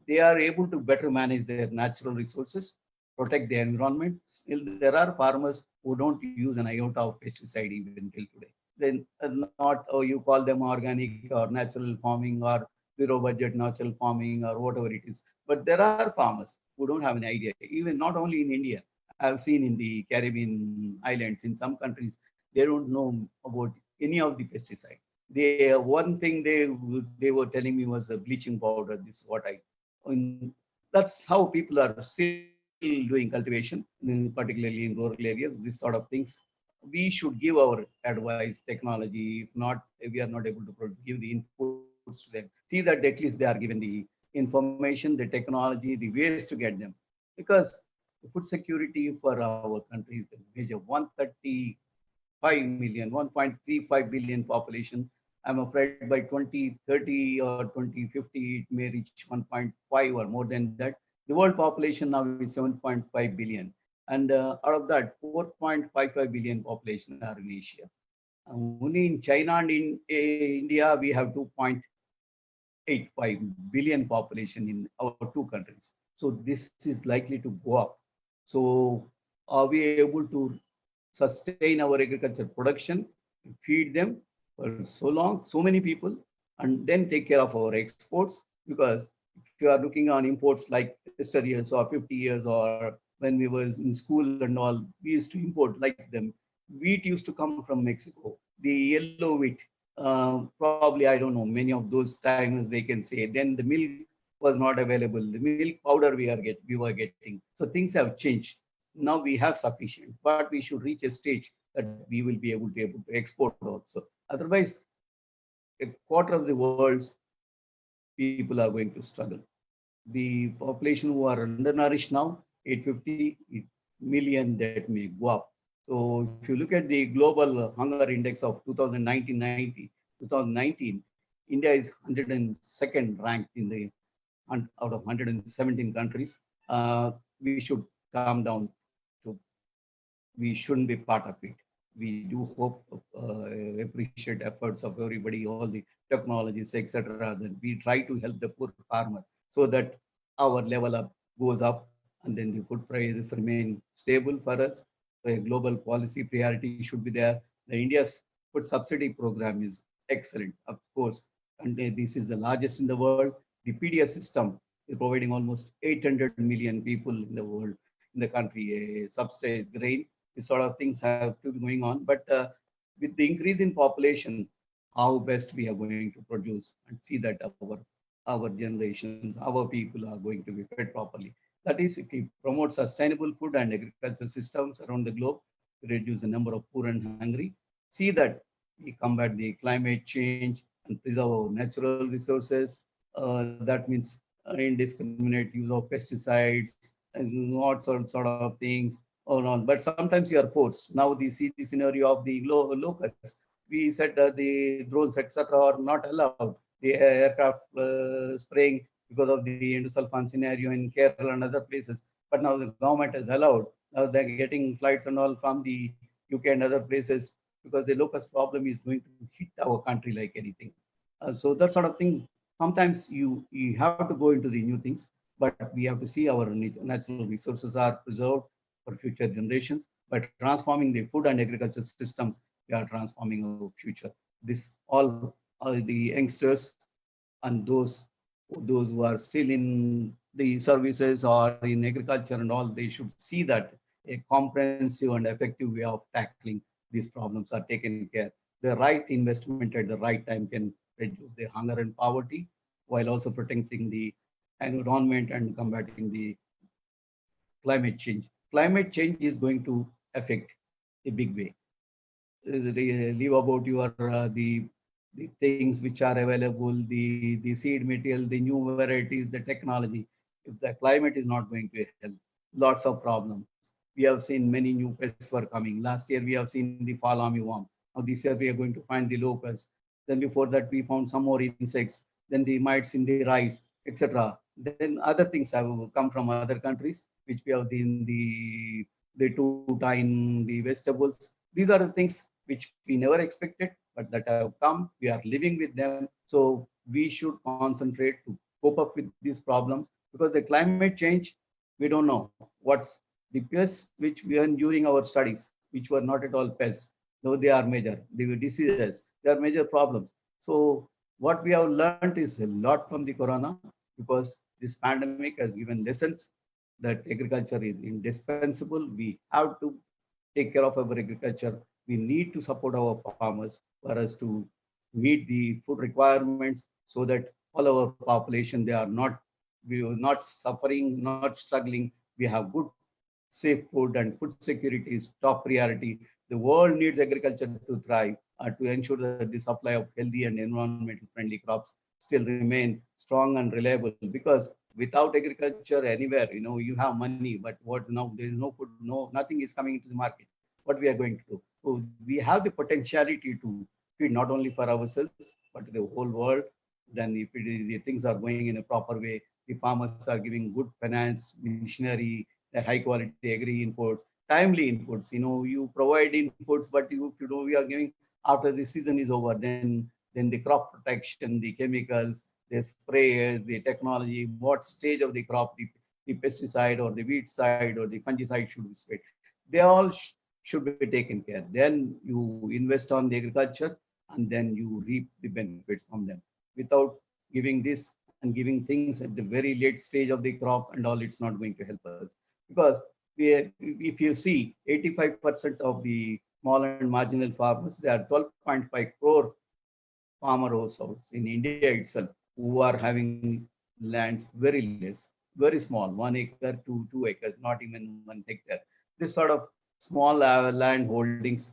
They are able to better manage their natural resources, protect the environment. Still, there are farmers who don't use an iota of pesticide even till today. Then not you call them organic or natural farming or zero budget natural farming or whatever it is. But there are farmers who don't have an idea. Even not only in India, I've seen in the Caribbean islands, in some countries, they don't know about any of the pesticide. One thing they were telling me was a bleaching powder. This is what and that's how people are still doing cultivation, particularly in rural areas. This sort of things we should give our advice, technology. If not, if we are not able to give the inputs to them, see that at least they are given the information, the technology, the ways to get them. Because the food security for our country is a major 135 million, 1.35 billion population. I'm afraid by 2030 or 2050, it may reach 1.5 or more than that. The world population now is 7.5 billion. And out of that, 4.55 billion population are in Asia. Only in China and in India, we have 2.85 billion population in our two countries. So this is likely to go up. So are we able to sustain our agriculture production, feed them for so long, so many people, and then take care of our exports? Because if you are looking on imports like yesteryears or 50 years or when we was in school and all, we used to import like them. Wheat used to come from Mexico, the yellow wheat. Probably, I don't know, many of those times they can say. Then the milk was not available. The milk powder we were getting. So things have changed. now we have sufficient, but we should reach a stage that we will be able to export also. Otherwise, a quarter of the world's people are going to struggle. The population who are undernourished now, 850 million, that may go up. So if you look at the global hunger index of 2019, India is 102nd ranked in the out of 117 countries. We should calm down to, we shouldn't be part of it. We do hope, appreciate efforts of everybody, all the technologies, etc. That we try to help the poor farmer so that our level up goes up, and then the food prices remain stable for us. So a global policy priority should be there. The India's food subsidy program is excellent, of course, and this is the largest in the world. The PDS system is providing almost 800 million people in the world, in the country, a subsidized grain. These sort of things have to be going on. But with the increase in population, how best we are going to produce and see that our generations, our people are going to be fed properly. That is, if we promote sustainable food and agricultural systems around the globe, reduce the number of poor and hungry, see that we combat the climate change and preserve our natural resources. That means indiscriminate use of pesticides and what sort of things or on. But sometimes you are forced. Now we see the scenario of the locusts. We said that the drones, etc., are not allowed. The aircraft spraying because of the endosulfan scenario in Kerala and other places. But now the government has allowed. Now they're getting flights and all from the UK and other places because the locust problem is going to hit our country like anything. So that sort of thing. Sometimes you have to go into the new things, but we have to see our natural resources are preserved for future generations. By transforming the food and agriculture systems, we are transforming our future. This all the youngsters and those who are still in the services or in agriculture and all, they should see that a comprehensive and effective way of tackling these problems are taken care. The right investment at the right time can reduce the hunger and poverty while also protecting the environment and combating the climate change. Climate change is going to affect a big way. Leave about your the things which are available, the seed material, the new varieties, the technology. If the climate is not going to help, lots of problems. We have seen many new pests were coming. Last year we have seen the fall armyworm. Now this year we are going to find the locusts. Then before that we found some more insects. Then the mites in the rice, etc. Then other things have come from other countries, which we have the tuta in the vegetables. These are the things which we never expected, but that have come. We are living with them. So we should concentrate to cope up with these problems because the climate change, we don't know what's the pests which we are during our studies, which were not at all pests, though they are major. They were diseases. They are major problems. So what we have learned is a lot from the corona because this pandemic has given lessons that agriculture is indispensable. We have to take care of our agriculture. We need to support our farmers for us to meet the food requirements so that all our population, we are not suffering, not struggling. We have good, safe food and food security is top priority. The world needs agriculture to thrive to ensure that the supply of healthy and environmental friendly crops still remain strong and reliable because without agriculture anywhere, you have money, but what now there is no food, nothing is coming into the market. What we are going to do? So we have the potentiality to feed not only for ourselves, but the whole world. Then if the things are going in a proper way, the farmers are giving good finance, machinery, the high quality agri inputs, timely inputs. You provide inputs, but if you know we are giving after the season is over, then the crop protection, the chemicals, the sprayers, the technology, what stage of the crop, the pesticide or the weed side or the fungicide should be sprayed. They all should be taken care. Then you invest on the agriculture and then you reap the benefits from them. Without giving this and giving things at the very late stage of the crop and all, it's not going to help us. Because if you see 85% of the small and marginal farmers, there are 12.5 crore farmer households in India itself who are having lands very less, very small, 1 acre to 2 acres, not even 1 hectare. this sort of small land holdings,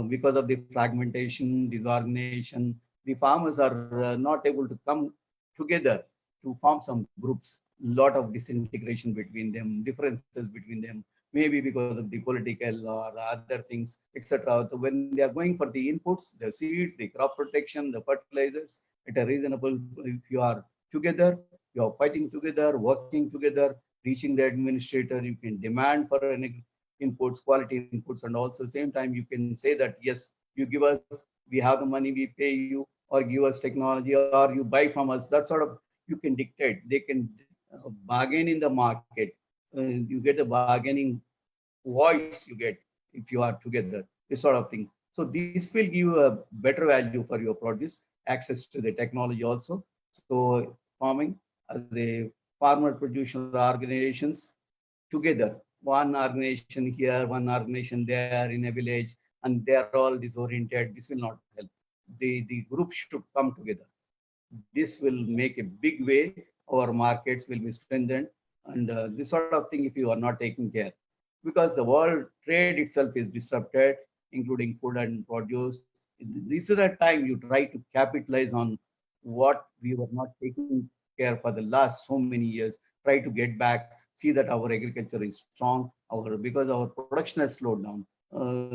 because of the fragmentation, disorganization, the farmers are not able to come together to form some groups. Lot of disintegration between them, differences between them, maybe because of the political or other things, etc. So when they are going for the inputs, the seeds, the crop protection, the fertilizers, at a reasonable, if you are together, you are fighting together, working together, reaching the administrator, you can demand for an inputs, quality inputs, and also same time you can say that yes, you give us, we have the money, we pay you, or give us technology, or you buy from us. That sort of you can dictate. They can bargain in the market. You get a bargaining voice you get if you are together, this sort of thing. So this will give you a better value for your produce, access to the technology also. So farming as a farmer producer organizations together, one organization here, one organization there in a village, and they are all disoriented. This will not help. The group should come together. This will make a big way. Our markets will be strengthened, and this sort of thing if you are not taking care, because the world trade itself is disrupted, including food and produce. This is a time you try to capitalize on what we were not taking care for the last so many years. Try to get back, see that our agriculture is strong, our because our production has slowed down.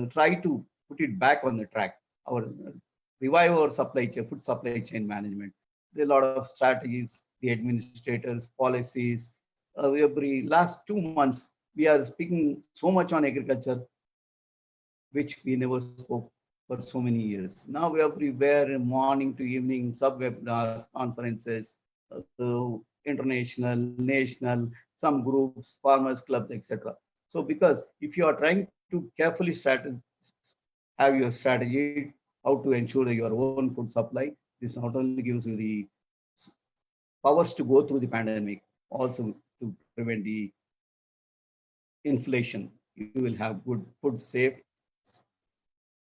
Try to put it back on the track. Our revive our supply chain, food supply chain management. There are a lot of strategies, the administrators, policies. Every last 2 months, we are speaking so much on agriculture, which we never spoke for so many years. Now we are everywhere, morning to evening, sub-webinars, conferences, international, national, some groups, farmers clubs, etc. So because if you are trying to carefully have your strategy, how to ensure your own food supply, this not only gives you the powers to go through the pandemic, also to prevent the inflation. You will have good food, safe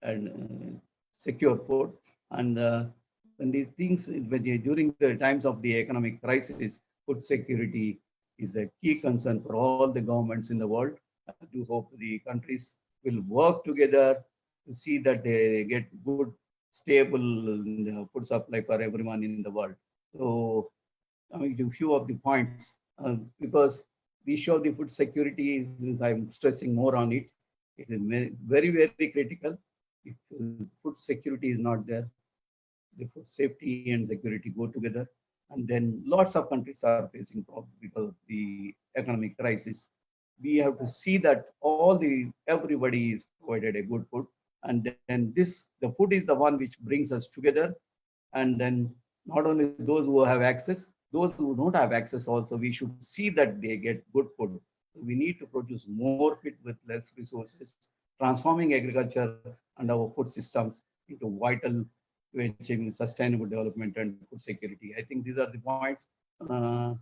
and secure food. And when these things, during the times of the economic crisis, food security is a key concern for all the governments in the world. I do hope the countries will work together to see that they get good, stable food supply for everyone in the world. So coming to a few of the points, because the issue of the food security is I'm stressing more on it. It is very, very critical. If food security is not there, the food safety and security go together. And then lots of countries are facing problems because of the economic crisis. We have to see that everybody is provided a good food. And then the food is the one which brings us together. And then not only those who have access, those who don't have access also, we should see that they get good food. We need to produce more food with less resources, transforming agriculture and our food systems into vital to achieving sustainable development and food security. I think these are the points. Uh,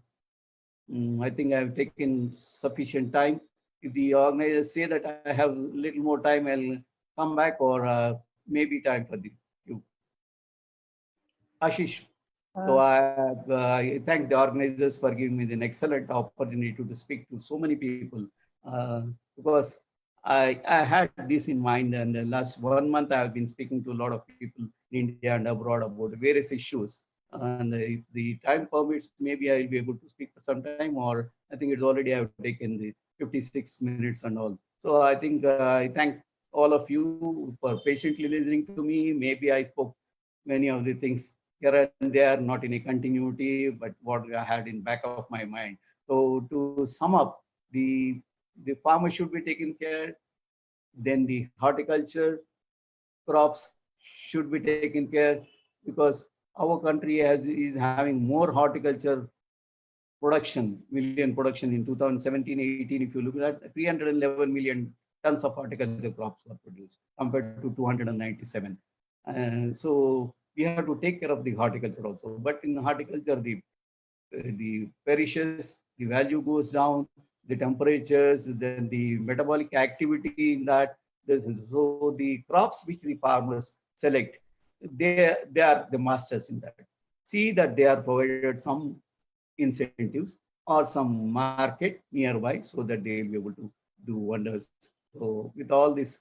I think I have taken sufficient time. If the organizers say that I have little more time, I'll come back, or maybe time for you. Ashish. So Uh, I thank the organizers for giving me an excellent opportunity to speak to so many people, because I had this in mind, and the last 1 month I have been speaking to a lot of people in India and abroad about various issues. And if the time permits, maybe I will be able to speak for some time, or I think it's already I have taken the 56 minutes and all. So I think I thank all of you for patiently listening to me. Maybe I spoke many of the things here and there, not in a continuity, but what I had in back of my mind. So to sum up, the farmer should be taken care. Then the horticulture crops should be taken care, because our country is having more horticulture production in 2017-18. If you look at 311 million tons of horticulture crops were produced compared to 297. So we have to take care of the horticulture also. But in horticulture, the perishes, the value goes down, the temperatures, then the metabolic activity in that. So the crops which the farmers select, they are the masters in that. See that they are provided some incentives or some market nearby, so that they will be able to do wonders. So with all these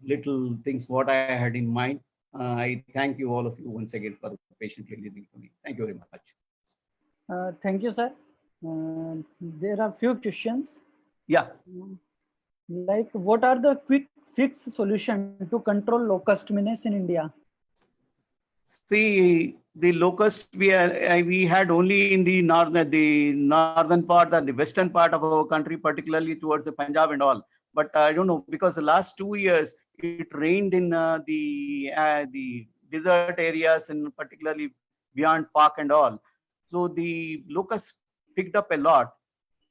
little things, what I had in mind, I thank you all of you once again for patiently listening to me. Thank you very much. Thank you, sir. There are few questions. Yeah. Like, what are the quick fix solution to control locust menace in India? See, the locust we had only in the northern part and the western part of our country, particularly towards the Punjab and all. But I don't know, because the last 2 years it rained in the desert areas and particularly beyond Park and all. So the locusts picked up a lot.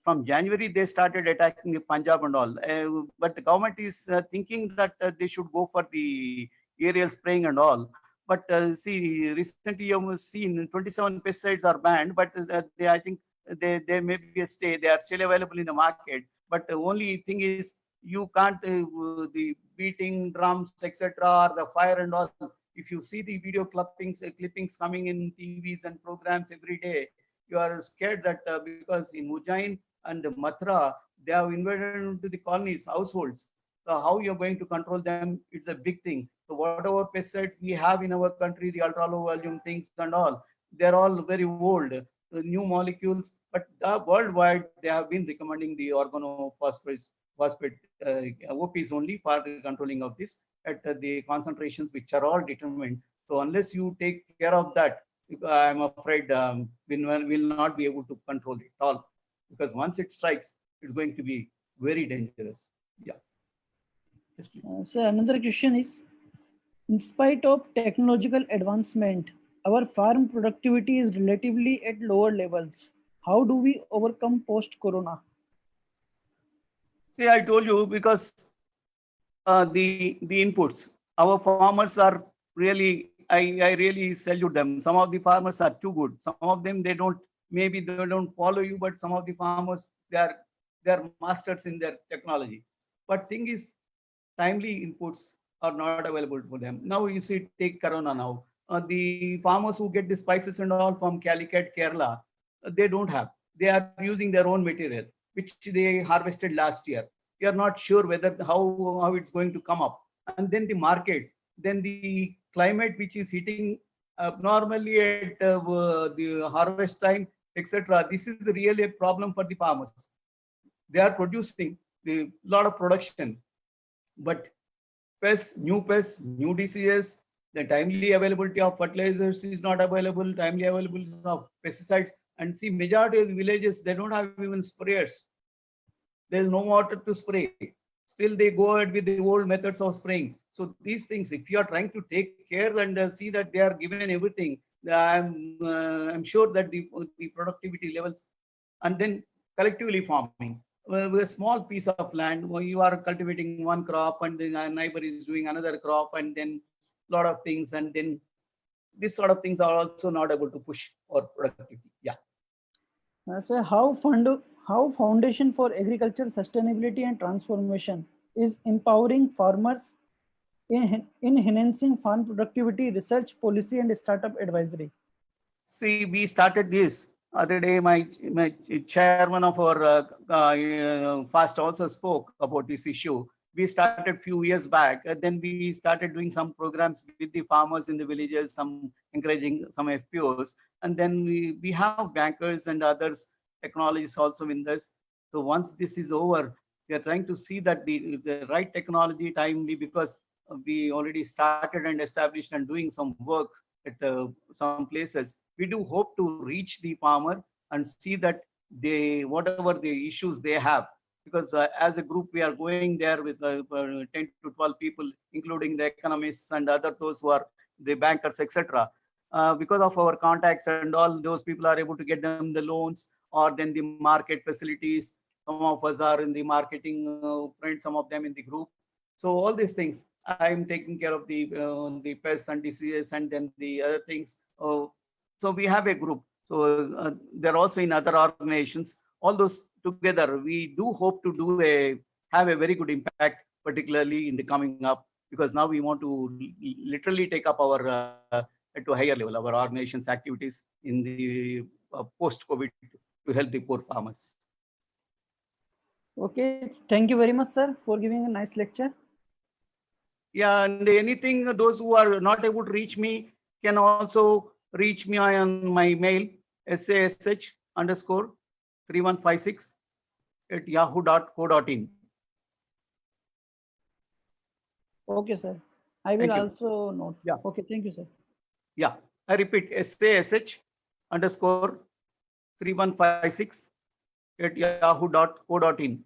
From January they started attacking the Punjab and all. But the government is thinking that they should go for the aerial spraying and all. But see, recently you must seen 27 pesticides are banned, but I think they may be a stay. They are still available in the market. But the only thing is you can't the beating drums, etc., or the fire and all. If you see the video clippings coming in TVs and programs every day, you are scared that because in Ujjain and Mathura, they have invaded into the colonies, households. So how you're going to control them, it's a big thing. So whatever pesticides we have in our country, the ultra low volume things and all, they're all very old, new molecules. But worldwide, they have been recommending the phosphate OPs only for the controlling of this at the concentrations which are all determined. So unless you take care of that, I'm afraid we'll not be able to control it all, because once it strikes, it's going to be very dangerous. Yeah. Yes, please. So another question is, in spite of technological advancement, our farm productivity is relatively at lower levels. How do we overcome post-corona? See, I told you, because the inputs, our farmers are really, I really salute them. Some of the farmers are too good. Some of them they don't, maybe they don't follow you, but some of the farmers they are masters in their technology. But thing is, timely inputs are not available for them. Now you see, take Corona now. The farmers who get the spices and all from Calicut, Kerala, they don't have. They are using their own material, which they harvested last year. We are not sure whether how it's going to come up. And then the markets, then the climate which is hitting normally at the harvest time, etc. This is really a problem for the farmers. They are producing a lot of production, but new diseases, the timely availability of fertilizers is not available, timely availability of pesticides. And see, majority of the villages, they don't have even sprayers. There's no water to spray. Still, they go ahead with the old methods of spraying. So these things, if you are trying to take care and see that they are given everything, I'm sure that the productivity levels, and then collectively farming. With a small piece of land, where you are cultivating one crop and then a neighbor is doing another crop, and then a lot of things, and then this sort of things are also not able to push our productivity. Yeah. So how Foundation for Agriculture Sustainability and Transformation is empowering farmers in enhancing farm productivity, research, policy, and startup advisory. See, we started this other day. My chairman of our FAST also spoke about this issue. We started few years back. Then we started doing some programs with the farmers in the villages, some encouraging some FPOs, and then we have bankers and others technologists also in this. So once this is over, we are trying to see that the right technology timely, because we already started and established and doing some work at some places. We do hope to reach the farmer and see that they, whatever the issues they have, because as a group we are going there with 10 to 12 people, including the economists and other those who are the bankers, etc. Because of our contacts and all, those people are able to get them the loans, or then the market facilities. Some of us are in the marketing friends, some of them in the group. So all these things, I'm taking care of the pests and diseases, and then the other things. So we have a group. So they're also in other organizations. All those together, we do hope to have a very good impact, particularly in the coming up, because now we want to literally take up our to a higher level our organization's activities in the post-COVID to help the poor farmers. Okay, thank you very much, sir, for giving a nice lecture. Yeah, and anything, those who are not able to reach me can also reach me on my mail, sash_3156@yahoo.co.in. Okay, sir. I will Thank you. also note. Yeah. Okay, thank you, sir. Yeah, I repeat, sash_3156@yahoo.co.in.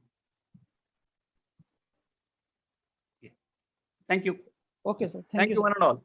Thank you. Okay, sir. Thank Thank you, you, sir. one and all.